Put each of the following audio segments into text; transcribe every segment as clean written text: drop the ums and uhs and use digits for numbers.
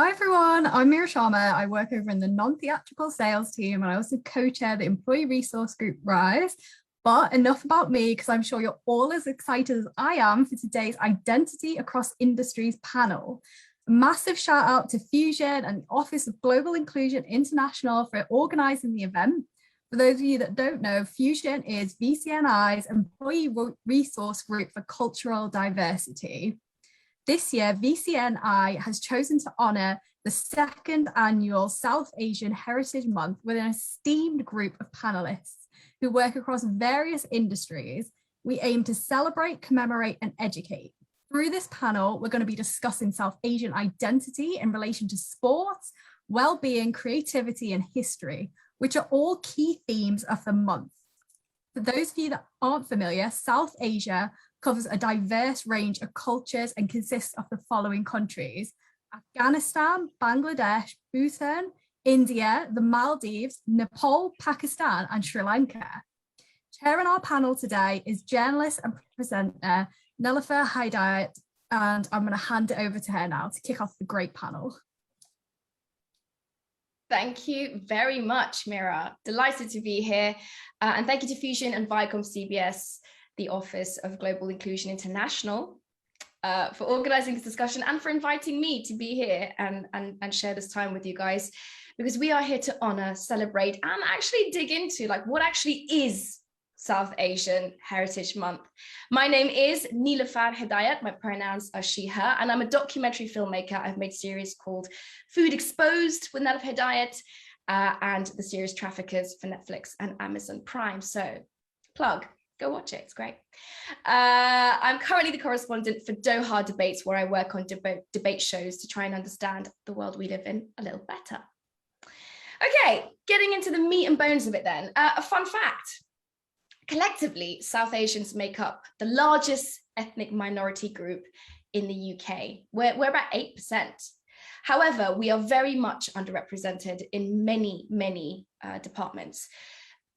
Hi everyone, I'm Mira Sharma. I work over in the non-theatrical sales team and I also co-chair the employee resource group RISE. But enough about me, because I'm sure you're all as excited as I am for today's Identity Across Industries panel. A massive shout out to Fusion and the Office of Global Inclusion International for organising the event. For those of you that don't know, Fusion is VCNI's employee resource group for cultural diversity. This year, VCNI has chosen to honour the second annual South Asian Heritage Month with an esteemed group of panelists who work across various industries. We aim to celebrate, commemorate and educate. Through this panel, we're going to be discussing South Asian identity in relation to sports, well-being, creativity and history, which are all key themes of the month. For those of you that aren't familiar, South Asia covers a diverse range of cultures and consists of the following countries: Afghanistan, Bangladesh, Bhutan, India, the Maldives, Nepal, Pakistan, and Sri Lanka. Chairing our panel today is journalist and presenter Niloufar Hidayat, and I'm going to hand it over to her now to kick off the great panel. Thank you very much, Mira. Delighted to be here. And thank you to Fusion and ViacomCBS, the Office of Global Inclusion International, for organising this discussion and for inviting me to be here and share this time with you guys, because we are here to honour, celebrate and actually dig into what actually is South Asian Heritage Month. My name is Niloufar Hidayat, my pronouns are she, her, and I'm a documentary filmmaker. I've made series called Food Exposed with Niloufar Hidayat and the series Traffickers for Netflix and Amazon Prime. So plug. Go watch it, it's great. I'm currently the correspondent for Doha Debates, where I work on debate shows to try and understand the world we live in a little better. Okay, getting into the meat and bones of it then. A fun fact: collectively, South Asians make up the largest ethnic minority group in the UK. We're about 8%. However, we are very much underrepresented in many departments.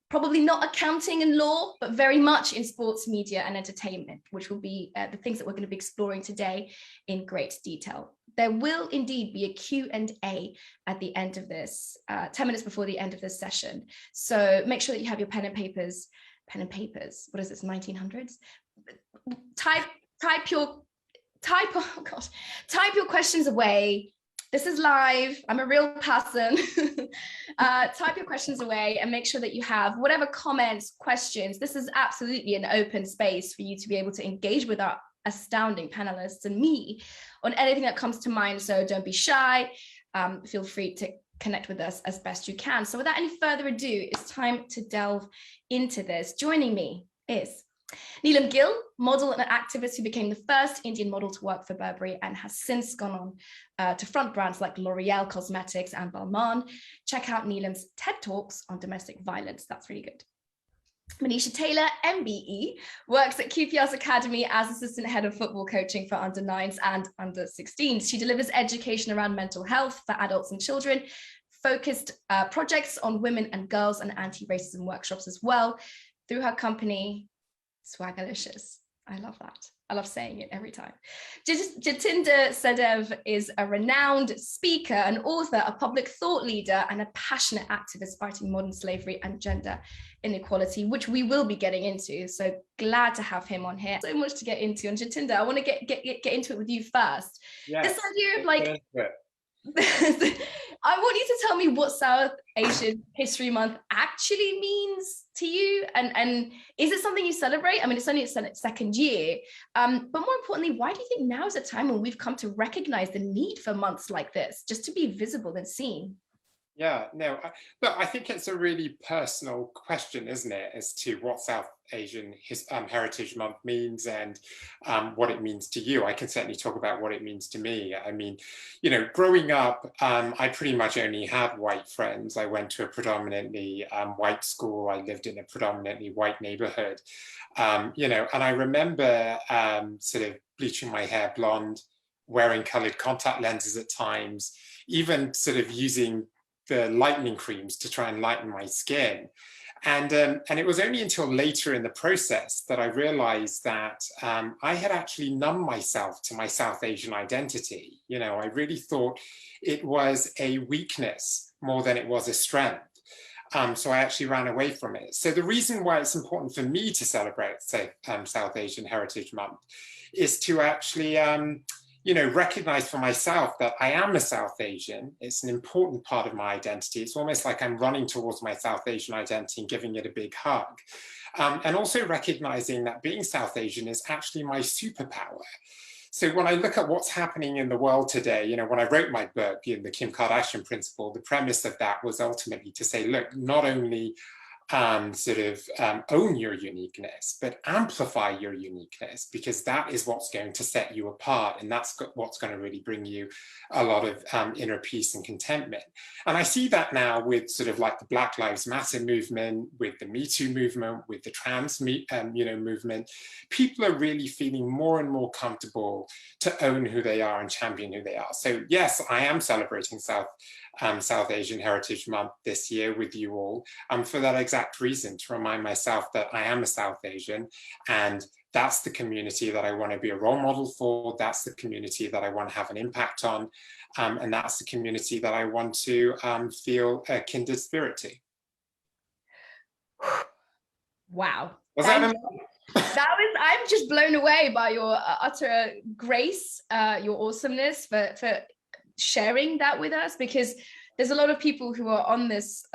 Probably not accounting and law, but very much in sports, media and entertainment, which will be the things that we're going to be exploring today in great detail. There will indeed be a Q&A at the end of this, 10 minutes before the end of this session. So make sure that you have your pen and papers, what is this, 1900s? Type your questions away. This is live, I'm a real person. Type your questions away and make sure that you have whatever comments, questions. This is absolutely an open space for you to be able to engage with our astounding panelists and me on anything that comes to mind. So don't be shy, feel free to connect with us as best you can. So without any further ado, it's time to delve into this. Joining me is Neelam Gill, model and activist who became the first Indian model to work for Burberry and has since gone on to front brands like L'Oreal Cosmetics and Balmain. Check out Neelam's TED Talks on domestic violence. That's really good. Manisha Taylor, MBE, works at QPR's Academy as assistant head of football coaching for under-9s and under-16s. She delivers education around mental health for adults and children, focused projects on women and girls and anti-racism workshops as well through her company, Swagalicious. I love that. I love saying it every time. Jatinder Sadev is a renowned speaker, an author, a public thought leader, and a passionate activist fighting modern slavery and gender inequality, which we will be getting into. So glad to have him on here. So much to get into. And Jatinder, I want to get into it with you first. Yes, this idea of I want you to tell me what South Asian History Month actually means to you, and is it something you celebrate? I mean, it's only its second year, but more importantly, why do you think now is a time when we've come to recognize the need for months like this, just to be visible and seen? Yeah, no, but I think it's a really personal question, isn't it, as to what South Asian Heritage Month means and what it means to you. I can certainly talk about what it means to me. I mean, you know, growing up, I pretty much only had white friends. I went to a predominantly white school. I lived in a predominantly white neighborhood, you know, and I remember sort of bleaching my hair blonde, wearing colored contact lenses at times, even sort of using the lightening creams to try and lighten my skin. And it was only until later in the process that I realized that I had actually numbed myself to my South Asian identity. You know, I really thought it was a weakness more than it was a strength. So I actually ran away from it. So the reason why it's important for me to celebrate, say, South Asian Heritage Month is to actually, you know, recognize for myself that I am a South Asian. It's an important part of my identity. It's almost like I'm running towards my South Asian identity and giving it a big hug. And also recognizing that being South Asian is actually my superpower. So when I look at what's happening in the world today, you know, when I wrote my book, you know, The Kim Kardashian Principle, the premise of that was ultimately to say, look, not only own your uniqueness, but amplify your uniqueness, because that is what's going to set you apart. And that's what's going to really bring you a lot of inner peace and contentment. And I see that now with sort of like the Black Lives Matter movement, with the Me Too movement, with the trans movement. People are really feeling more and more comfortable to own who they are and champion who they are. So yes, I am celebrating South Asian Heritage Month this year with you all, for that exact reason, to remind myself that I am a South Asian, and that's the community that I want to be a role model for. That's the community that I want to have an impact on, and that's the community that I want to feel a kindred spirit to. Wow. That was, I'm just blown away by your utter grace, your awesomeness for sharing that with us, because there's a lot of people who are on this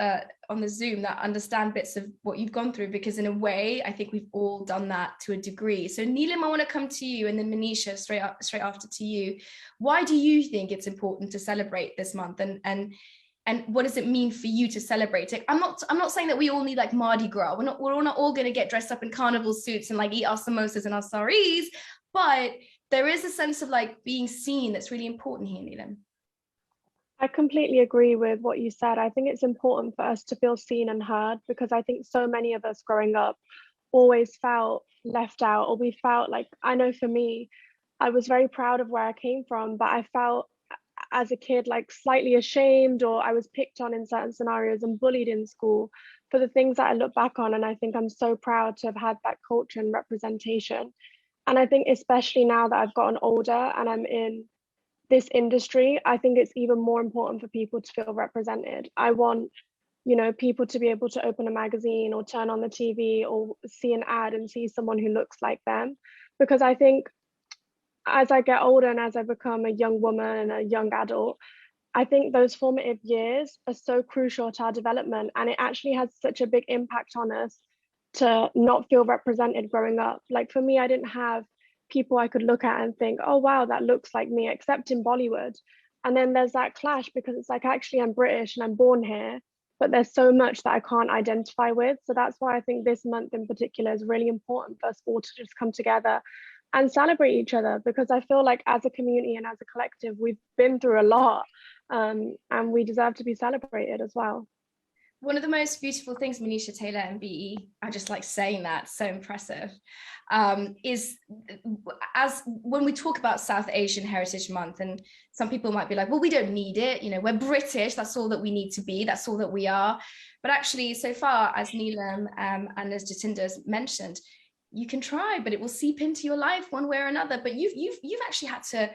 on the Zoom that understand bits of what you've gone through, because in a way I think we've all done that to a degree. So Neelam, I want to come to you, and then Manisha straight after to you. Why do you think it's important to celebrate this month, and what does it mean for you to celebrate it? I'm not saying that we all need like Mardi Gras. We're not all going to get dressed up in carnival suits and like eat our samosas and our saris, but there is a sense of like being seen that's really important here, Neelam. I completely agree with what you said. I think it's important for us to feel seen and heard, because I think so many of us growing up always felt left out, or we felt like, I know for me, I was very proud of where I came from, but I felt as a kid like slightly ashamed, or I was picked on in certain scenarios and bullied in school for the things that I look back on. And I think I'm so proud to have had that culture and representation. And I think especially now that I've gotten older and I'm in this industry, I think it's even more important for people to feel represented. I want, you know, people to be able to open a magazine or turn on the TV or see an ad and see someone who looks like them. Because I think as I get older and as I become a young woman and a young adult, I think those formative years are so crucial to our development, and it actually has such a big impact on us to not feel represented growing up. Like for me, I didn't have people I could look at and think, oh wow, that looks like me, except in Bollywood. And then there's that clash, because it's like, actually I'm British and I'm born here, but there's so much that I can't identify with. So that's why I think this month in particular is really important for us all to just come together and celebrate each other, because I feel like as a community and as a collective, we've been through a lot, and we deserve to be celebrated as well. One of the most beautiful things, Manisha Taylor and BE, I just like saying that, so impressive, is as when we talk about South Asian Heritage Month, and some people might be like, well, we don't need it, you know, we're British, that's all that we need to be, that's all that we are. But actually, so far, as Neelam and as Jatinder's mentioned, you can try, but it will seep into your life one way or another. But you've actually had to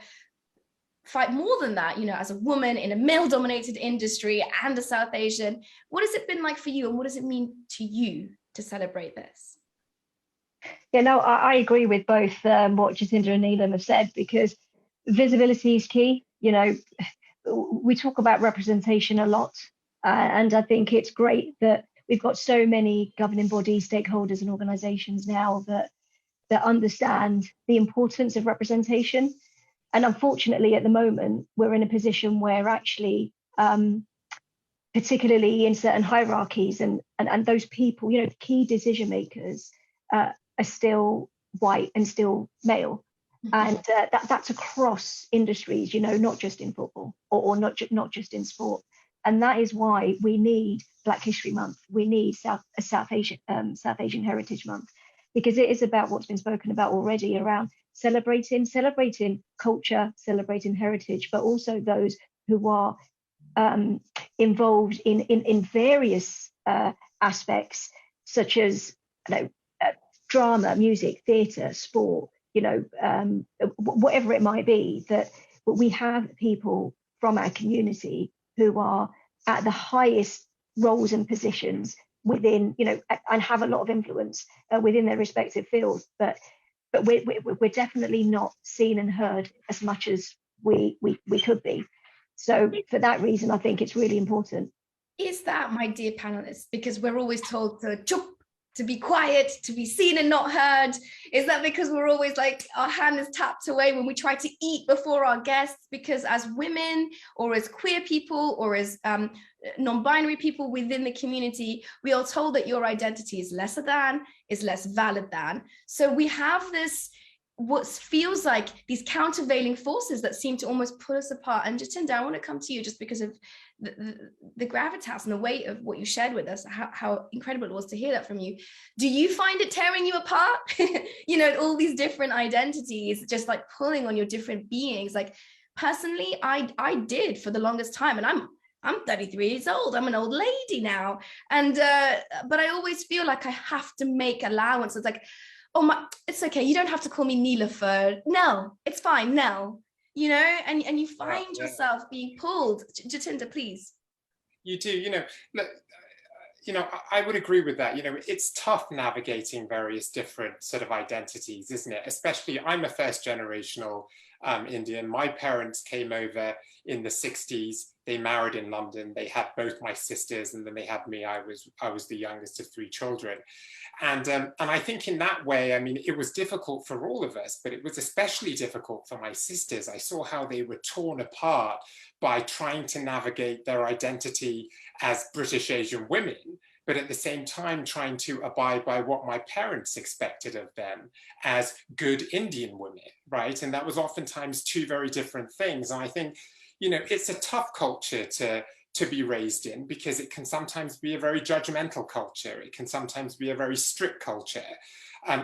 fight more than that, you know, as a woman in a male-dominated industry and a South Asian. What has it been like for you, and what does it mean to you to celebrate this? Yeah, no, I agree with both what Jatinder and Neelam have said, because visibility is key. You know, we talk about representation a lot, and I think it's great that we've got so many governing bodies, stakeholders and organisations now that understand the importance of representation. And unfortunately, at the moment, we're in a position where actually, particularly in certain hierarchies and those people, you know, the key decision makers are still white and still male. And that's across industries, you know, not just in football or not just in sport. And that is why we need Black History Month. We need South Asian Heritage Month, because it is about what's been spoken about already around celebrating culture, celebrating heritage, but also those who are involved in various aspects, such as drama, music, theatre, sport, whatever it might be, that we have people from our community who are at the highest roles and positions within, and have a lot of influence within their respective fields. But we're definitely not seen and heard as much as we could be. So for that reason, I think it's really important. Is that, my dear panelists, because we're always told to chup, to be quiet, to be seen and not heard? Is that because we're always like, our hand is tapped away when we try to eat before our guests? Because as women, or as queer people, or as non-binary people within the community, we are told that your identity is lesser than, is less valid than. So we have this, what feels like these countervailing forces that seem to almost pull us apart. And Jatinder, I want to come to you just because of the gravitas and the weight of what you shared with us, how incredible it was to hear that from you. Do you find it tearing you apart? All these different identities just like pulling on your different beings. Like personally, I did for the longest time, and I'm 33 years old. I'm an old lady now. And but I always feel like I have to make allowance. It's like, oh, it's okay. You don't have to call me Nilofer. No, it's fine. No, and you find yourself being pulled. Jatinder, please. You do, look, I would agree with that. It's tough navigating various different sort of identities, isn't it? Especially, I'm a first generational Indian. My parents came over in the 60s. They married in London. They had both my sisters, and then they had me. I was the youngest of 3 children. And I think in that way, it was difficult for all of us, but it was especially difficult for my sisters. I saw how they were torn apart by trying to navigate their identity as British Asian women, but at the same time trying to abide by what my parents expected of them as good Indian women, right? And that was oftentimes 2 very different things. And I think, it's a tough culture to be raised in, because it can sometimes be a very judgmental culture. It can sometimes be a very strict culture,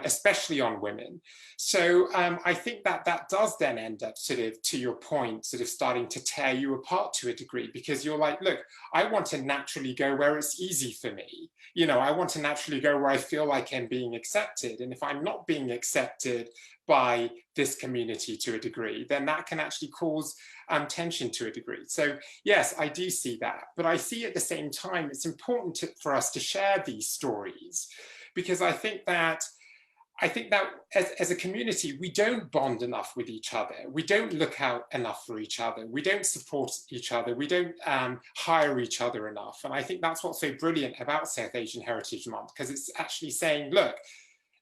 especially on women. So I think that does then end up sort of, to your point, sort of starting to tear you apart to a degree, because you're like, look, I want to naturally go where it's easy for me. I want to naturally go where I feel like I'm being accepted. And if I'm not being accepted by this community to a degree, then that can actually cause tension to a degree. So yes, I do see that, but I see at the same time, it's important for us to share these stories, because I think that as a community, we don't bond enough with each other. We don't look out enough for each other. We don't support each other. We don't hire each other enough. And I think that's what's so brilliant about South Asian Heritage Month, because it's actually saying, look,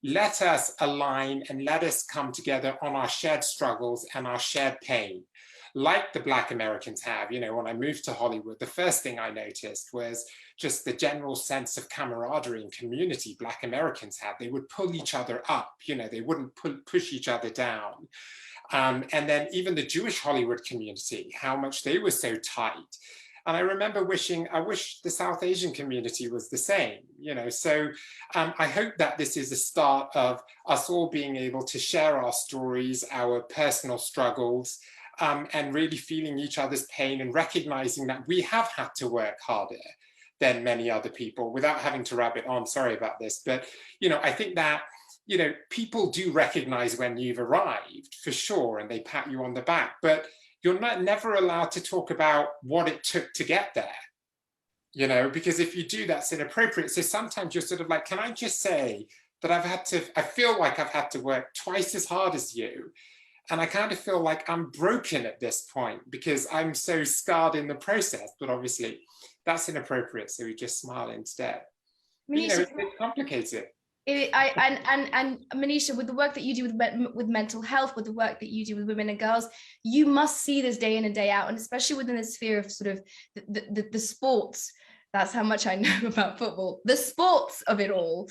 let us align and let us come together on our shared struggles and our shared pain, like the Black Americans have. When I moved to Hollywood, the first thing I noticed was just the general sense of camaraderie and community Black Americans had. They would pull each other up, they wouldn't push each other down. And then even the Jewish Hollywood community, how much they were so tight. And I remember I wish the South Asian community was the same, So I hope that this is a start of us all being able to share our stories, our personal struggles, and really feeling each other's pain and recognizing that we have had to work harder than many other people, without having to rabbit on. Sorry about this, but I think that people do recognize when you've arrived, for sure, and they pat you on the back, but you're never allowed to talk about what it took to get there, because if you do, that's inappropriate. So sometimes you're sort of like, can I just say that I feel like I've had to work twice as hard as you. And I kind of feel like I'm broken at this point because I'm so scarred in the process, but obviously that's inappropriate. So we just smile instead. It's complicated. And Manisha, with the work that you do with mental health, with the work that you do with women and girls, you must see this day in and day out, and especially within the sphere of sort of the sports. That's how much I know about football. The sports of it all.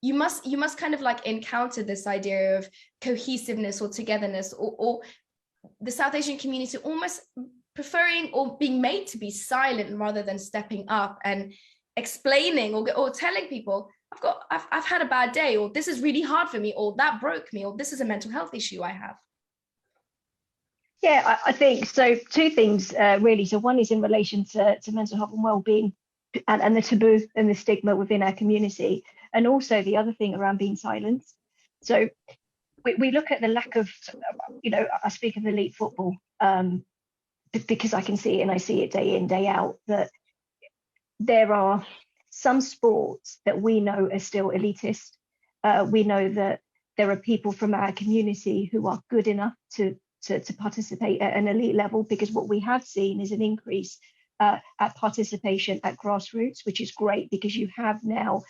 You must kind of like encounter this idea of cohesiveness or togetherness, or the South Asian community almost preferring or being made to be silent rather than stepping up and explaining or telling people, I've had a bad day, or this is really hard for me, or that broke me, or this is a mental health issue I have. Yeah, I think so. Two things really. So one is in relation to mental health and well-being, and the taboo and the stigma within our community, and also the other thing around being silenced. So we look at the lack of, I speak of elite football because I can see it and I see it day in, day out, that there are some sports that we know are still elitist. We know that there are people from our community who are good enough to participate at an elite level, because what we have seen is an increase at participation at grassroots, which is great because you have now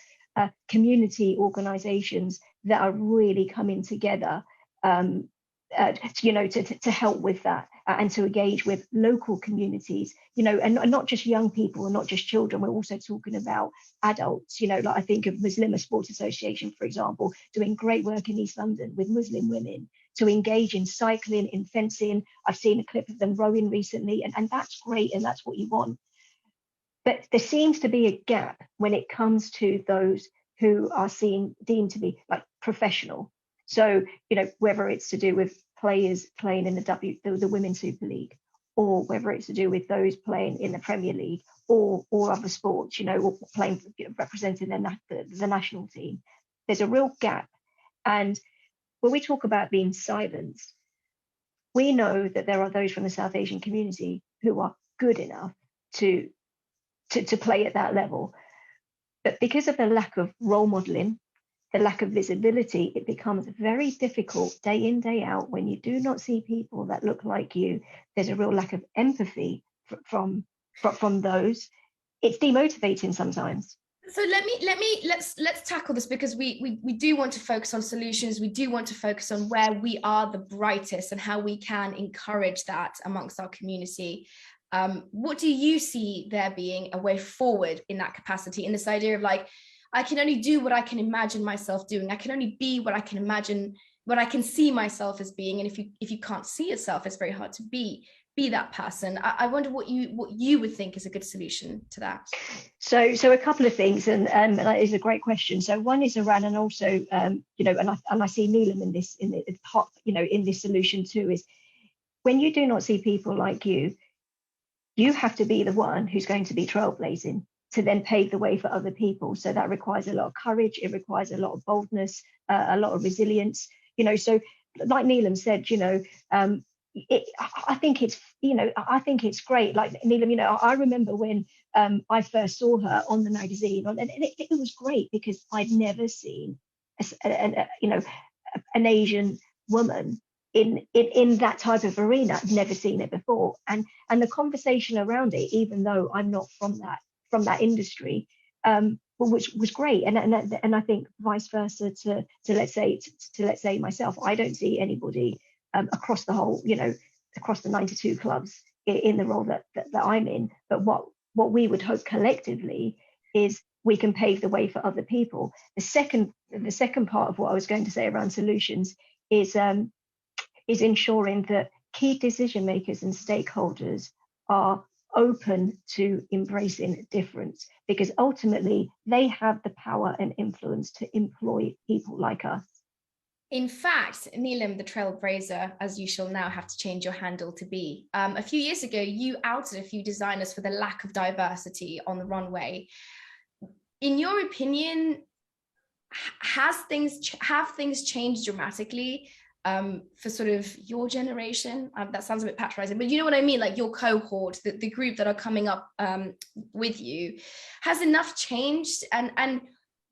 community organizations that are really coming together to help with that and to engage with local communities, and not just young people and not just children. We're also talking about adults, like I think of Muslim Sports Association, for example, doing great work in East London with Muslim women to engage in cycling, in fencing. I've seen a clip of them rowing recently, and that's great, and that's what you want. But there seems to be a gap when it comes to those who are deemed to be like professional. So, whether it's to do with players playing in the Women's Super League, or whether it's to do with those playing in the Premier League or other sports, or playing, representing the national team, there's a real gap. And when we talk about being silenced, we know that there are those from the South Asian community who are good enough to play at that level. But because of the lack of role modeling, the lack of visibility, it becomes very difficult day in, day out when you do not see people that look like you. There's a real lack of empathy from those. It's demotivating sometimes. So let's tackle this, because we do want to focus on solutions. We do want to focus on where we are the brightest and how we can encourage that amongst our community. What do you see there being a way forward in that capacity, in this idea of like, I can only do what I can imagine myself doing. I can only be what I can imagine, what I can see myself as being. And if you can't see yourself, it's very hard to be that person. I wonder what you would think is a good solution to that. So a couple of things, and that is a great question. So one is around, and also and I see Neelam in this solution too, is when you do not see people like you have to be the one who's going to be trailblazing to then pave the way for other people. So that requires a lot of courage. It requires a lot of boldness, a lot of resilience. So like Neelam said, I think it's great. Like Neelam, I remember when I first saw her on the magazine, and it was great because I'd never seen an Asian woman in that type of arena. I've never seen it before, and the conversation around it, even though I'm not from that industry, which was great, and I think vice versa to let's say myself. I don't see anybody across the whole, across the 92 clubs in the role that I'm in. But what we would hope collectively is we can pave the way for other people. The second part of what I was going to say around solutions is ensuring that key decision makers and stakeholders are open to embracing difference, because ultimately they have the power and influence to employ people like us. In fact, Neelam, the trailblazer, as you shall now have to change your handle to be, a few years ago, you outed a few designers for the lack of diversity on the runway. In your opinion, have things changed dramatically for sort of your generation? That sounds a bit patronizing, but you know what I mean? Like your cohort, the group that are coming up with you, has enough changed? And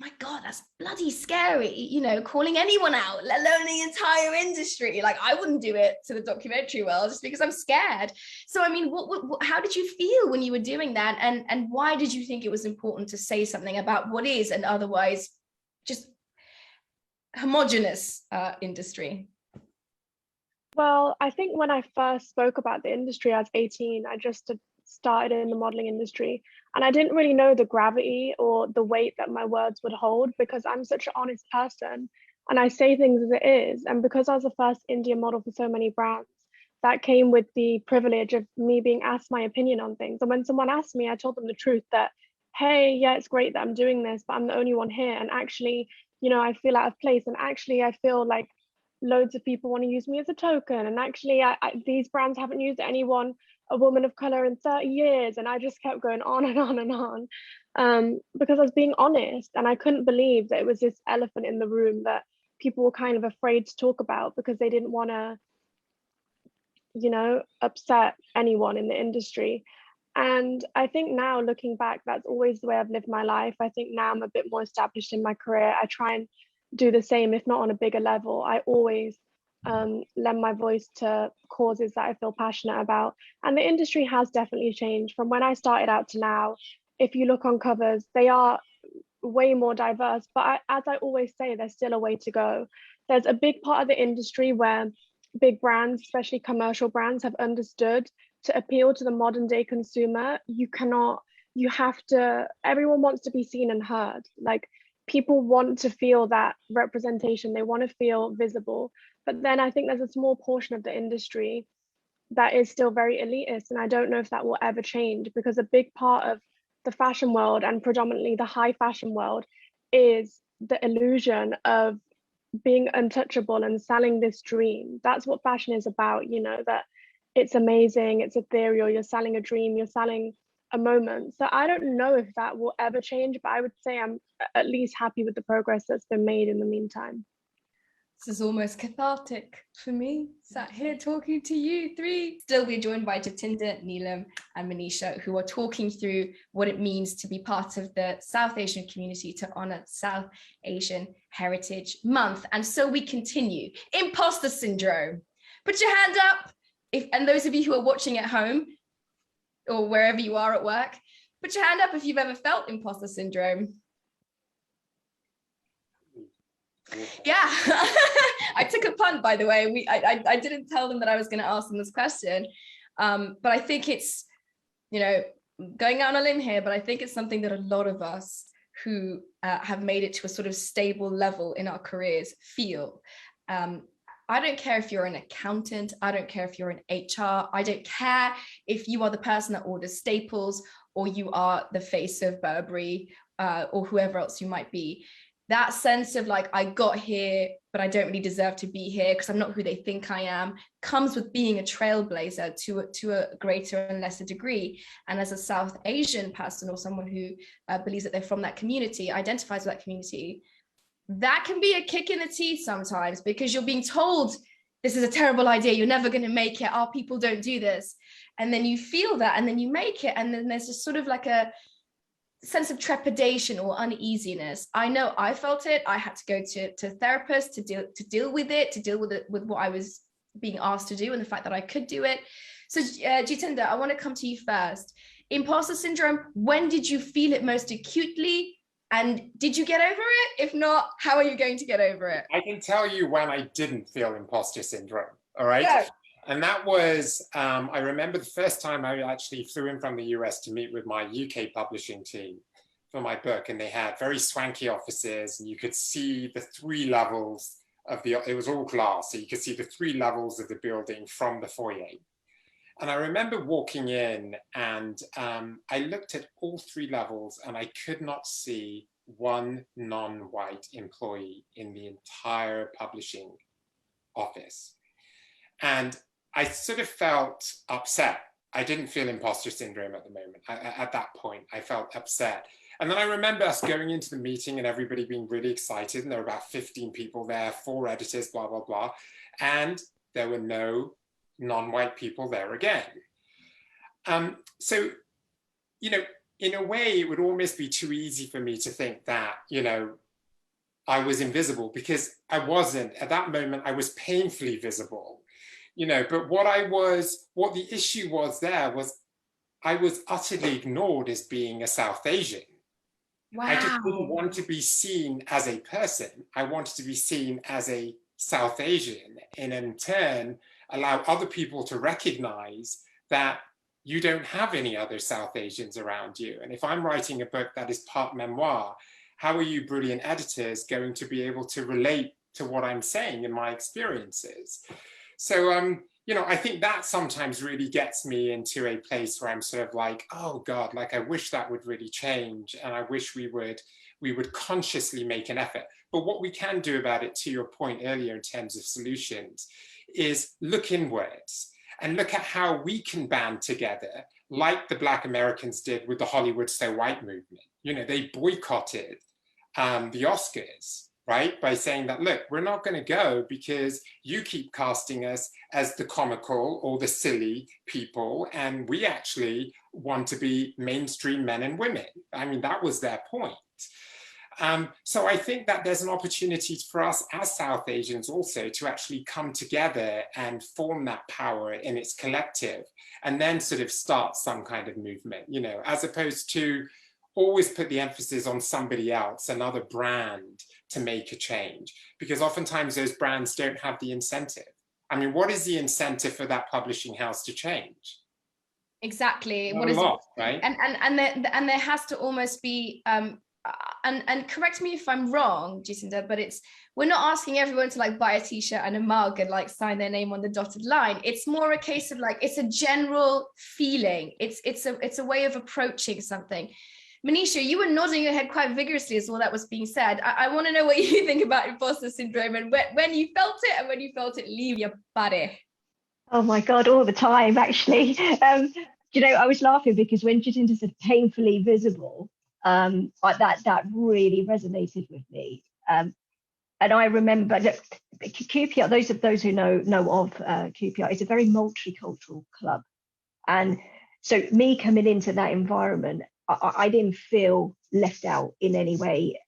my God, that's bloody scary, calling anyone out, let alone the entire industry. Like I wouldn't do it to the documentary world just because I'm scared. So, I mean, how did you feel when you were doing that? And why did you think it was important to say something about what is an otherwise just homogenous industry? Well, I think when I first spoke about the industry, I was 18. I just started in the modeling industry, and I didn't really know the gravity or the weight that my words would hold, because I'm such an honest person and I say things as it is. And because I was the first Indian model for so many brands, that came with the privilege of me being asked my opinion on things. And when someone asked me, I told them the truth that, hey, yeah, it's great that I'm doing this, but I'm the only one here. And actually, I feel out of place. And actually, I feel like loads of people want to use me as a token. And actually, these brands haven't used a woman of color in 30 years. And I just kept going on and on and on, because I was being honest, and I couldn't believe that it was this elephant in the room that people were kind of afraid to talk about because they didn't want to, you know, upset anyone in the industry. And I think now, looking back, that's always the way I've lived my life. I think now I'm a bit more established in my career. I try and do the same, if not on a bigger level. I always lend my voice to causes that I feel passionate about. And the industry has definitely changed from when I started out to now. If you look on covers, they are way more diverse, but as I always say, there's still a way to go. There's a big part of the industry where big brands, especially commercial brands, have understood to appeal to the modern day consumer. Everyone wants to be seen and heard. Like, people want to feel that representation, they want to feel visible. But then I think there's a small portion of the industry that is still very elitist. And I don't know if that will ever change, because a big part of the fashion world, and predominantly the high fashion world, is the illusion of being untouchable and selling this dream. That's what fashion is about, you know, that it's amazing, it's ethereal, you're selling a dream, you're selling a moment. So I don't know if that will ever change, but I would say I'm at least happy with the progress that's been made in the meantime. This is almost cathartic for me, sat here talking to you three. Still, we're joined by Jatinder, Neelam, and Manisha, who are talking through what it means to be part of the South Asian community to honor South Asian Heritage Month. And so we continue. Imposter syndrome. Put your hand up. And those of you who are watching at home or wherever you are at work, put your hand up if you've ever felt imposter syndrome. Yeah, I took a punt, by the way. I didn't tell them that I was going to ask them this question, but I think it's, you know, going out on a limb here, but I think it's something that a lot of us who have made it to a sort of stable level in our careers feel. I don't care if you're an accountant, I don't care if you're in HR, I don't care if you are the person that orders Staples or you are the face of Burberry or whoever else you might be. That sense of like, I got here, but I don't really deserve to be here because I'm not who they think I am, comes with being a trailblazer to a greater and lesser degree. And as a South Asian person or someone who believes that they're from that community, identifies with that community, that can be a kick in the teeth sometimes, because you're being told this is a terrible idea, you're never going to make it, our people don't do this. And then you feel that, and then you make it, and then there's just sort of like a sense of trepidation or uneasiness. I know I felt it. I had to go to therapists to deal with it, with what I was being asked to do and the fact that I could do it. So Jatinder, I want to come to you first. Imposter syndrome, when did you feel it most acutely? And did you get over it? If not, how are you going to get over it? I can tell you when I didn't feel imposter syndrome, all right? Yeah. And that was, I remember the first time I actually flew in from the US to meet with my UK publishing team for my book, and they had very swanky offices, and you could see the 3 levels of it was all glass, so you could see the 3 levels of the building from the foyer. And I remember walking in, and I looked at all 3 levels, and I could not see one non-white employee in the entire publishing office. And I sort of felt upset. I didn't feel imposter syndrome at the moment. At that point, I felt upset. And then I remember us going into the meeting and everybody being really excited, and there were about 15 people there, 4 editors, blah, blah, blah. And there were no non-white people there again. So, you know, in a way, it would almost be too easy for me to think that, you know, I was invisible, because I wasn't. At that moment, I was painfully visible, you know, but what the issue was there was I was utterly ignored as being a South Asian. Wow. I just didn't want to be seen as a person. I wanted to be seen as a South Asian, and in turn, allow other people to recognize that you don't have any other South Asians around you. And if I'm writing a book that is part memoir, how are you brilliant editors going to be able to relate to what I'm saying in my experiences? So, I think that sometimes really gets me into a place where I'm sort of like, oh God, like I wish that would really change, and I wish we would consciously make an effort. But what we can do about it, to your point earlier in terms of solutions, is look inwards and look at how we can band together, like the Black Americans did with the Hollywood So White movement. They boycotted the Oscars, right? By saying that, look, we're not going to go because you keep casting us as the comical or the silly people, and we actually want to be mainstream men and women. I mean, that was their point. So I think that there's an opportunity for us as South Asians also to actually come together and form that power in its collective, and then sort of start some kind of movement, as opposed to always put the emphasis on somebody else, another brand, to make a change, because oftentimes those brands don't have the incentive. I mean, what is the incentive for that publishing house to change? Exactly. Not a lot, right? And there has to almost be and correct me if I'm wrong, Jacinda, but we're not asking everyone to like buy a t-shirt and a mug and like sign their name on the dotted line. It's more a case of like, it's a general feeling. It's a way of approaching something. Manisha, you were nodding your head quite vigorously as all that was being said. I want to know what you think about imposter syndrome, and when you felt it and when you felt it leave your body. Oh my God, all the time, actually. I was laughing because when Jacinda said painfully visible, that really resonated with me. And I remember that QPR, those who know of QPR, is a very multicultural club. And so me coming into that environment, I didn't feel left out in any way.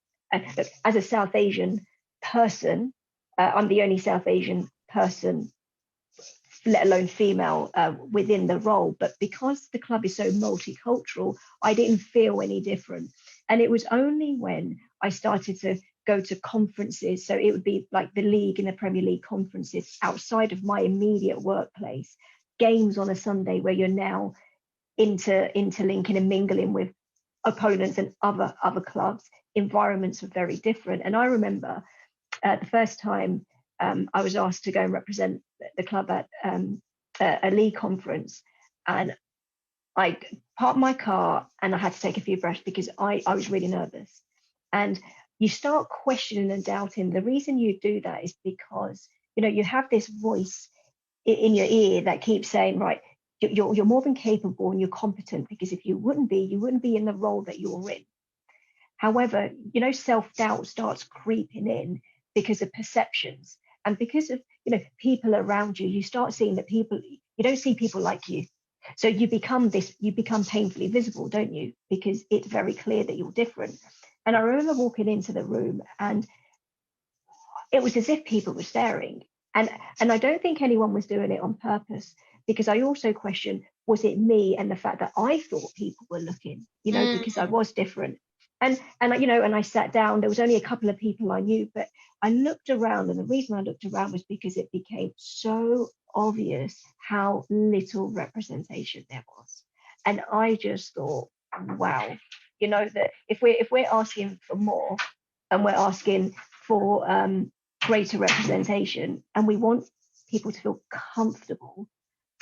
As a South Asian person, I'm the only South Asian person, let alone female, within the role. But because the club is so multicultural, I didn't feel any different. And it was only when I started to go to conferences, so it would be like the league and the Premier League conferences outside of my immediate workplace, games on a Sunday where you're now interlinking and mingling with opponents and other clubs. Environments were very different. And I remember the first time I was asked to go and represent the club at a league conference, and I parked my car and I had to take a few breaths because I was really nervous. And you start questioning and doubting. The reason you do that is because you have this voice in your ear that keeps saying, right, you're more than capable and you're competent, because if you wouldn't be in the role that you're in. However, self-doubt starts creeping in because of perceptions and because of people around you. You start seeing that you don't see people like you, so you become painfully visible, don't you? Because it's very clear that you're different. And I remember walking into the room and it was as if people were staring, and I don't think anyone was doing it on purpose, because I also questioned, was it me and the fact that I thought people were looking, because I was different. And I sat down. There was only a couple of people I knew, but I looked around, and the reason I looked around was because it became so obvious how little representation there was. And I just thought, wow, that if we're asking for more, and we're asking for greater representation, and we want people to feel comfortable,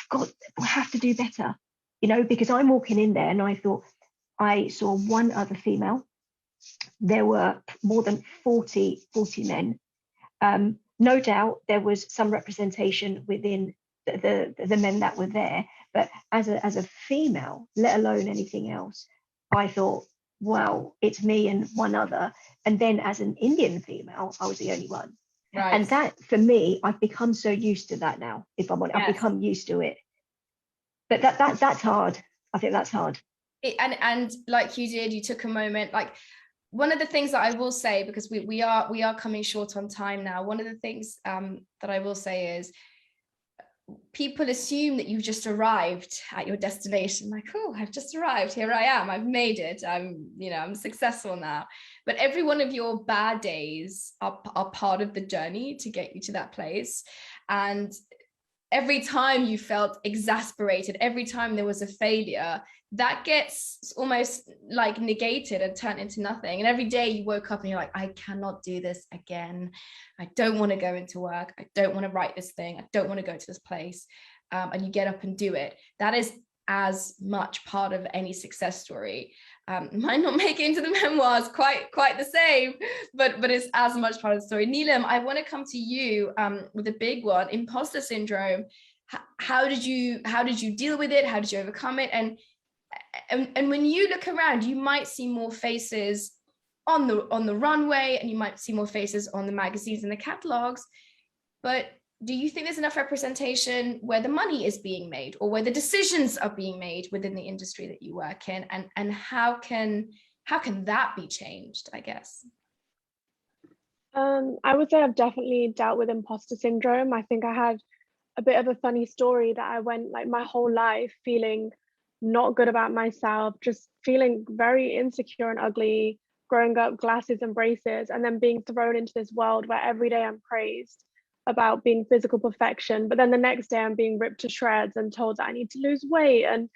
God, we have to do better, because I'm walking in there and I thought I saw one other female. There were more than 40 men. No doubt there was some representation within the men that were there, but as a female, let alone anything else, I thought, wow, it's me and one other. And then as an Indian female, I was the only one. Right. And that, for me, I've become so used to that now, if I'm honest. Yes. I've become used to it. But that's hard. I think that's hard. And like you did, you took a moment. Like, one of the things that I will say, because we are coming short on time now, one of the things that I will say is, people assume that you've just arrived at your destination, like, oh, I've just arrived, here I am, I've made it, I'm successful now. But every one of your bad days are part of the journey to get you to that place. And every time you felt exasperated, every time there was a failure, that gets almost like negated and turned into nothing. And every day you woke up and you're like, I cannot do this again. I don't want to go into work. I don't want to write this thing. I don't want to go to this place. And you get up and do it. That is as much part of any success story. Might not make it into the memoirs quite the same, but it's as much part of the story. Neelam, I want to come to you with a big one, imposter syndrome. How did you deal with it? How did you overcome it? And when you look around, you might see more faces on the runway, and you might see more faces on the magazines and the catalogs, but do you think there's enough representation where the money is being made, or where the decisions are being made within the industry that you work in? And how can that be changed, I guess? I would say I've definitely dealt with imposter syndrome. I think I had a bit of a funny story that I went like my whole life feeling not good about myself, just feeling very insecure and ugly, growing up glasses and braces, and then being thrown into this world where every day I'm praised about being physical perfection, but then the next day I'm being ripped to shreds and told that I need to lose weight, and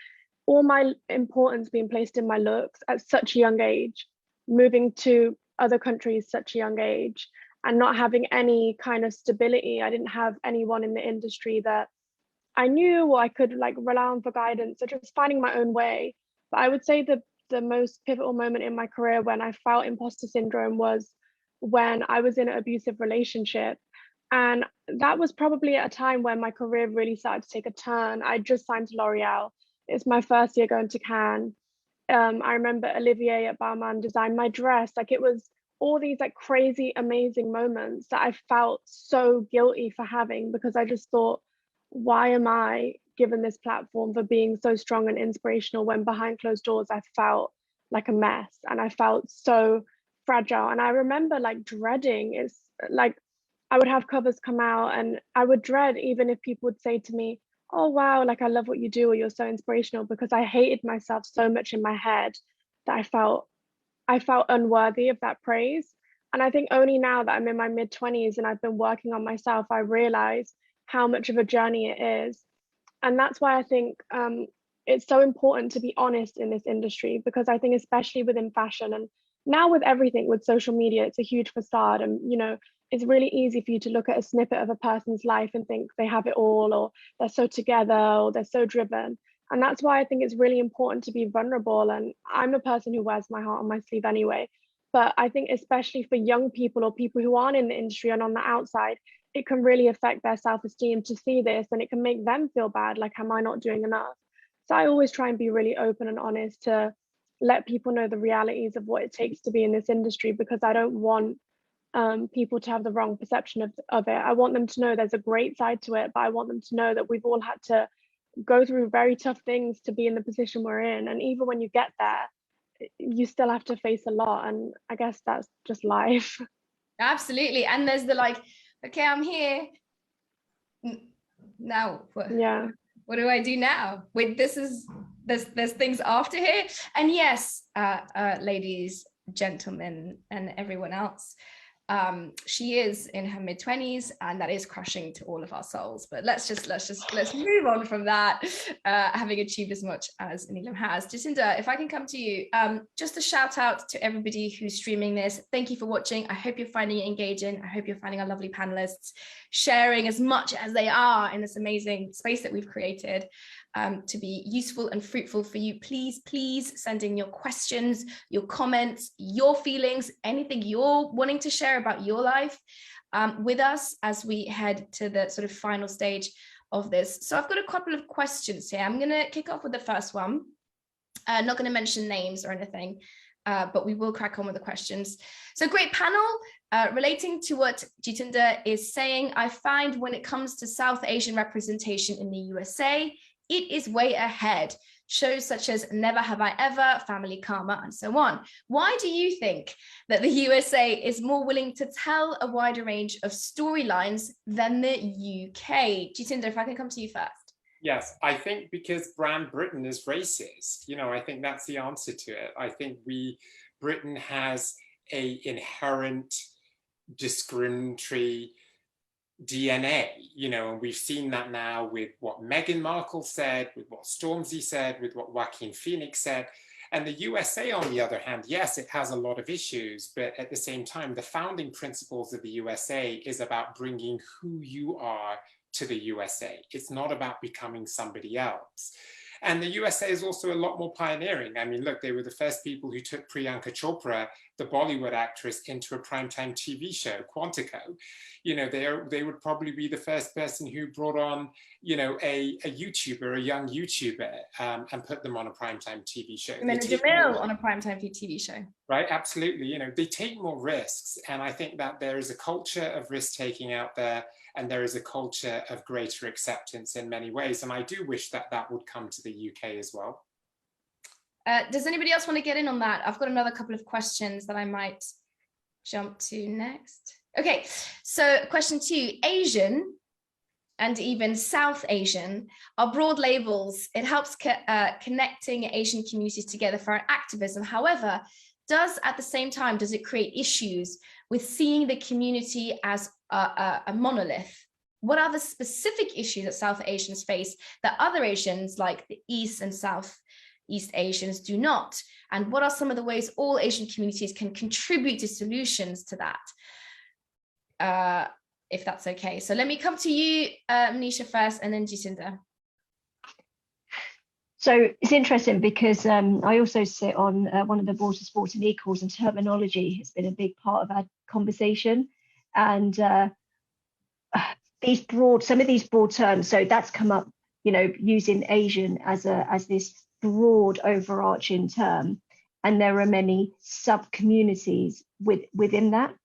all my importance being placed in my looks at such a young age, moving to other countries such a young age, and not having any kind of stability. I didn't have anyone in the industry that I knew or I could like rely on for guidance, so just finding my own way. But I would say the most pivotal moment in my career when I felt imposter syndrome was when I was in an abusive relationship. And that was probably at a time when my career really started to take a turn. I just signed to L'Oreal. It's my first year going to Cannes. I remember Olivier at Balmain designed my dress. Like, it was all these like crazy, amazing moments that I felt so guilty for having, because I just thought, why am I given this platform for being so strong and inspirational when behind closed doors I felt like a mess and I felt so fragile. And I remember like dreading, it's like I would have covers come out and I would dread even if people would say to me, oh wow, like I love what you do, or you're so inspirational, because I hated myself so much in my head that I felt unworthy of that praise. And I think only now that I'm in my mid-20s and I've been working on myself, I realize how much of a journey it is. And that's why I think it's so important to be honest in this industry, because I think especially within fashion and now with everything, with social media, it's a huge facade. And, you know, it's really easy for you to look at a snippet of a person's life and think they have it all, or they're so together, or they're so driven. And that's why I think it's really important to be vulnerable. And I'm a person who wears my heart on my sleeve anyway. But I think especially for young people or people who aren't in the industry and on the outside, it can really affect their self-esteem to see this, and it can make them feel bad, like, am I not doing enough? So I always try and be really open and honest to let people know the realities of what it takes to be in this industry, because I don't want people to have the wrong perception of it. I want them to know there's a great side to it, but I want them to know that we've all had to go through very tough things to be in the position we're in. And even when you get there, you still have to face a lot. And I guess that's just life. Absolutely. And there's the like, okay, I'm here. Now, yeah. What do I do now? Wait, there's things after here. And yes, ladies, gentlemen, and everyone else, she is in her mid-20s, and that is crushing to all of our souls. But let's move on from that, having achieved as much as Neelam has. Jatinder, if I can come to you, just a shout out to everybody who's streaming this. Thank you for watching. I hope you're finding it engaging. I hope you're finding our lovely panelists sharing as much as they are in this amazing space that we've created to be useful and fruitful for you. Please send in your questions, your comments, your feelings, anything you're wanting to share about your life with us as we head to the sort of final stage of this. So I've got a couple of questions here. I'm going to kick off with the first one. Not going to mention names or anything, but we will crack on with the questions. So great panel. Relating to what Jatinder is saying, I find when it comes to South Asian representation in the USA, it is way ahead. Shows such as Never Have I Ever, Family Karma, and so on. Why do you think that the USA is more willing to tell a wider range of storylines than the UK? Jatinder, if I can come to you first. Yes, I think because brand Britain is racist. You know, I think that's the answer to it. I think Britain has an inherent discriminatory DNA, you know, and we've seen that now with what Meghan Markle said, with what Stormzy said, with what Joaquin Phoenix said. And the USA, on the other hand, yes, it has a lot of issues, but at the same time, the founding principles of the USA is about bringing who you are to the USA. It's not about becoming somebody else. And the USA is also a lot more pioneering. I mean, look, they were the first people who took Priyanka Chopra, the Bollywood actress, into a primetime TV show, Quantico. You know, they would probably be the first person who brought on, you know, a YouTuber, a young YouTuber, and put them on a primetime TV show. Jamil on a primetime TV show. Right, absolutely. You know, they take more risks. And I think that there is a culture of risk taking out there, and there is a culture of greater acceptance in many ways. And I do wish that that would come to the UK as well. Does anybody else want to get in on that? I've got another couple of questions that I might jump to next. Okay, so question 2, Asian and even South Asian are broad labels. It helps connecting Asian communities together for activism. However, at the same time, does it create issues with seeing the community as a monolith? What are the specific issues that South Asians face that other Asians like the East and Southeast Asians do not? And what are some of the ways all Asian communities can contribute to solutions to that? If that's okay. So let me come to you, Manisha, first, and then Jacinda. So it's interesting because I also sit on one of the boards of Sport and Equals, and terminology has been a big part of our conversation. And some of these broad terms, so that's come up, you know, using Asian as this broad overarching term, and there are many sub-communities within that.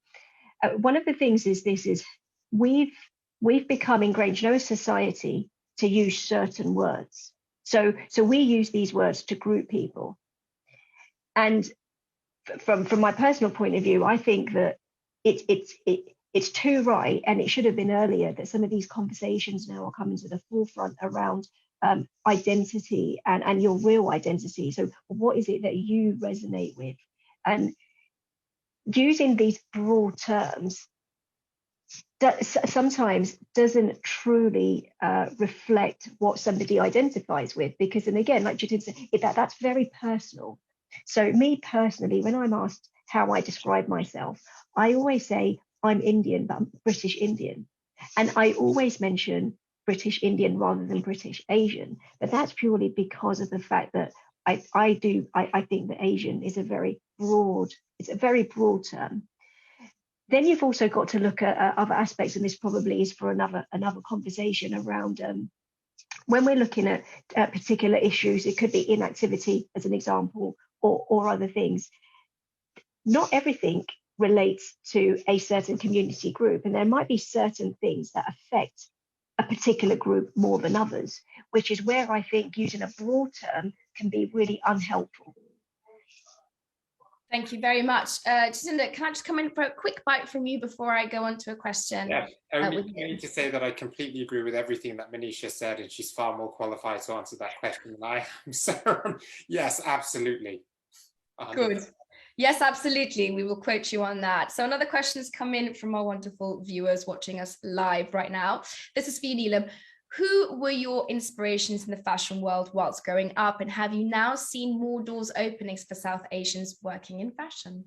One of the things is we've become ingrained, you know, as society, to use certain words. So we use these words to group people. And from my personal point of view, I think that it's too right, and it should have been earlier, that some of these conversations now are coming to the forefront around identity and your real identity. So what is it that you resonate with? And using these broad terms that sometimes doesn't truly reflect what somebody identifies with, because, and again, like Judith said, that's very personal. So me personally, when I'm asked how I describe myself, I always say I'm Indian, but I'm British Indian. And I always mention British Indian rather than British Asian, but that's purely because of the fact that I think that Asian is a very broad term. Then you've also got to look at other aspects, and this probably is for another conversation around when we're looking at particular issues. It could be inactivity as an example, or other things. Not everything relates to a certain community group, and there might be certain things that affect a particular group more than others, which is where I think using a broad term can be really unhelpful. Thank you very much. Jacinda, can I just come in for a quick bite from you before I go on to a question? Yeah, only to say that I completely agree with everything that Manisha said, and she's far more qualified to answer that question than I am. So yes, absolutely. 100%. Good. Yes, absolutely. We will quote you on that. So another question has come in from our wonderful viewers watching us live right now. This is for you, Neelam. Who were your inspirations in the fashion world whilst growing up, and have you now seen more doors openings for South Asians working in fashion?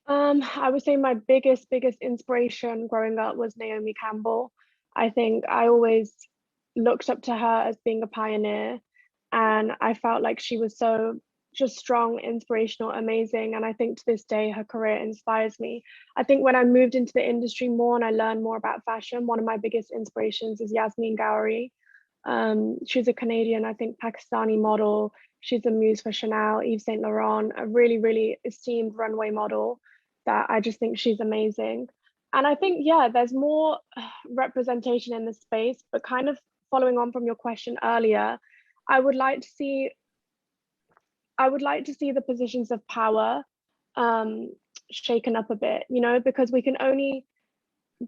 I would say my biggest inspiration growing up was Naomi Campbell. I think I always looked up to her as being a pioneer, and I felt like she was so just strong, inspirational, amazing. And I think to this day, her career inspires me. I think when I moved into the industry more and I learned more about fashion, one of my biggest inspirations is Yasmine Gaori. She's a Canadian, I think, Pakistani model. She's a muse for Chanel, Yves Saint Laurent, a really, really esteemed runway model that I just think she's amazing. And I think, yeah, there's more representation in the space, but kind of following on from your question earlier, I would like to see the positions of power shaken up a bit, you know, because we can only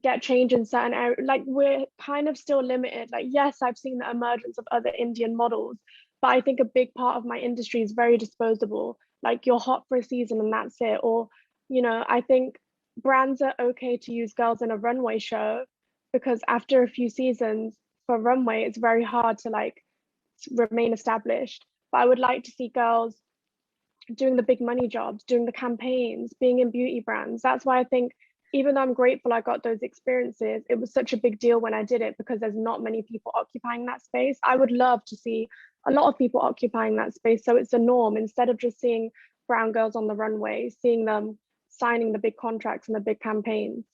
get change in certain areas. Like, we're kind of still limited. Like, yes, I've seen the emergence of other Indian models, but I think a big part of my industry is very disposable. Like, you're hot for a season and that's it. Or, you know, I think brands are okay to use girls in a runway show, because after a few seasons for runway, it's very hard to like remain established. But I would like to see girls doing the big money jobs, doing the campaigns, being in beauty brands. That's why I think, even though I'm grateful I got those experiences, it was such a big deal when I did it, because there's not many people occupying that space. I would love to see a lot of people occupying that space, so it's a norm, instead of just seeing brown girls on the runway, seeing them signing the big contracts and the big campaigns.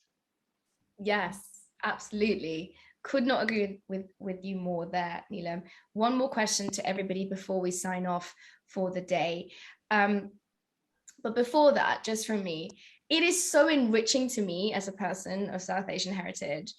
Yes, absolutely. Could not agree with you more there, Neelam. One more question to everybody before we sign off for the day. But before that, just from me, it is so enriching to me as a person of South Asian heritage.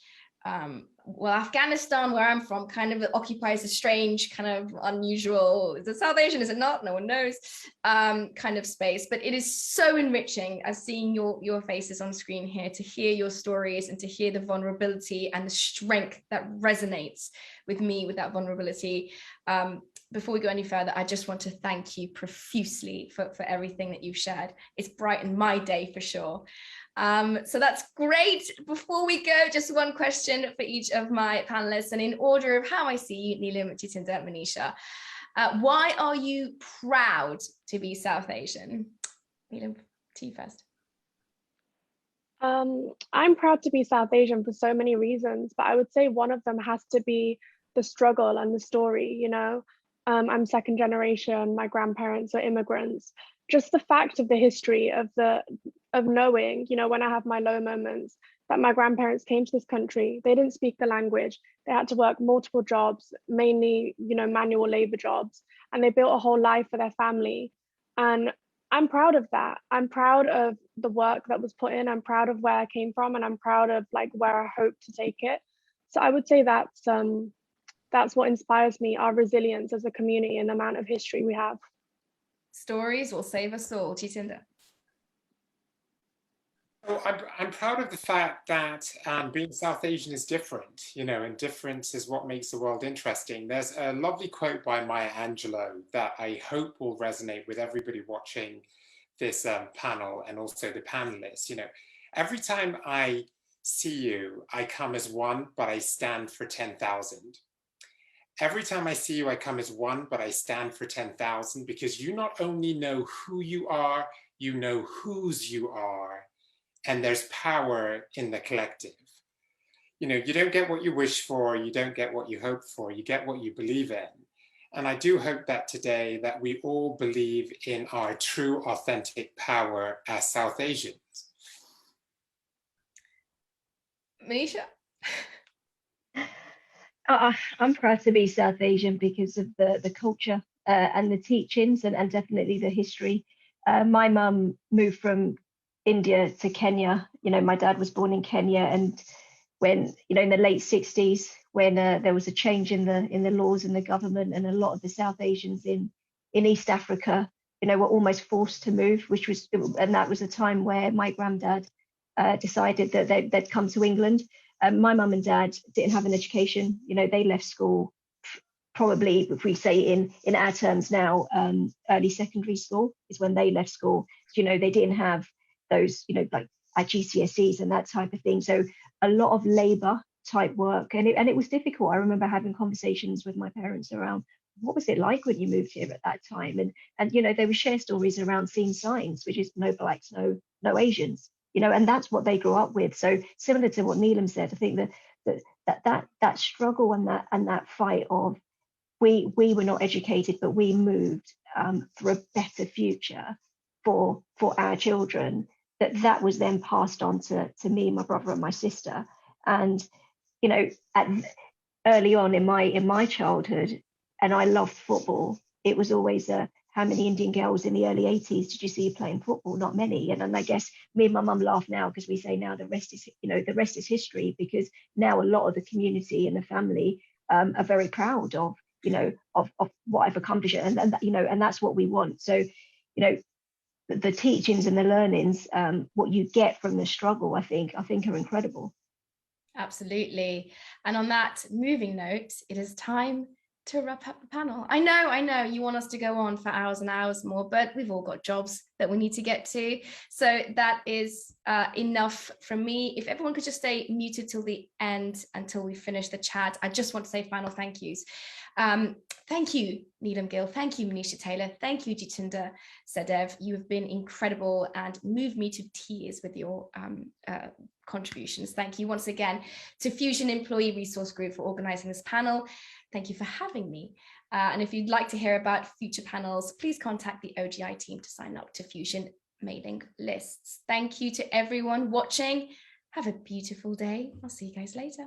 Well, Afghanistan, where I'm from, kind of occupies a strange, kind of unusual, is it South Asian, is it not? No one knows, kind of space. But it is so enriching as seeing your faces on screen here, to hear your stories and to hear the vulnerability and the strength that resonates with me with that vulnerability. Before we go any further, I just want to thank you profusely for everything that you've shared. It's brightened my day for sure. So that's great. Before we go, just one question for each of my panelists, and in order of how I see you, Neelam, Jatinder, Manisha. Why are you proud to be South Asian? Neelam, to you first. I'm proud to be South Asian for so many reasons, but I would say one of them has to be the struggle and the story, you know. I'm second generation, my grandparents are immigrants. Just the fact of the history of knowing, you know, when I have my low moments, that my grandparents came to this country, they didn't speak the language, they had to work multiple jobs, mainly, you know, manual labor jobs, and they built a whole life for their family. And I'm proud of that. I'm proud of the work that was put in. I'm proud of where I came from, and I'm proud of like where I hope to take it. So I would say that's what inspires me, our resilience as a community and the amount of history we have. Stories will save us all. Jatinder. Oh, I'm proud of the fact that being South Asian is different, you know, and difference is what makes the world interesting. There's a lovely quote by Maya Angelou that I hope will resonate with everybody watching this panel and also the panelists. You know, every time I see you, I come as one, but I stand for 10,000. Every time I see you, I come as one, but I stand for 10,000, because you not only know who you are, you know whose you are. And there's power in the collective. You know, you don't get what you wish for, you don't get what you hope for, you get what you believe in. And I do hope that today that we all believe in our true, authentic power as South Asians. Manisha? I'm proud to be South Asian because of the culture and the teachings and definitely the history. My mum moved from India to Kenya. You know, my dad was born in Kenya, and when, you know, in the late 60s, when there was a change in the laws and the government, and a lot of the South Asians in East Africa, you know, were almost forced to move, and that was a time where my granddad decided that they'd come to England. My mum and dad didn't have an education. You know, they left school probably, if we say in our terms now, early secondary school is when they left school. So, you know, they didn't have those, you know, like our GCSEs and that type of thing. So a lot of labor type work, and it was difficult. I remember having conversations with my parents around what was it like when you moved here at that time, and you know, they would share stories around seeing signs, which is no blacks, no Asians, you know, and that's what they grew up with. So similar to what Neelam said, I think that struggle and that fight of we were not educated, but we moved for a better future for our children, that was then passed on to me, my brother and my sister. And you know, early on in my childhood, and I loved football, it was always how many Indian girls in the early 80s did you see playing football? Not many. And I guess me and my mum laugh now because we say now the rest is history, because now a lot of the community and the family are very proud of, you know, of what I've accomplished, and you know, and that's what we want. So, you know, the teachings and the learnings, what you get from the struggle, I think are incredible. Absolutely. And on that moving note, it is time to wrap up the panel. I know you want us to go on for hours and hours more, but we've all got jobs that we need to get to. So that is enough from me. If everyone could just stay muted till the end until we finish the chat. I just want to say final thank yous. Thank you, Neelam Gill. Thank you, Manisha Taylor. Thank you, Jitinder Sadev. You have been incredible and moved me to tears with your contributions. Thank you once again to Fusion Employee Resource Group for organizing this panel. Thank you for having me. And if you'd like to hear about future panels, please contact the OGI team to sign up to Fusion mailing lists. Thank you to everyone watching. Have a beautiful day. I'll see you guys later.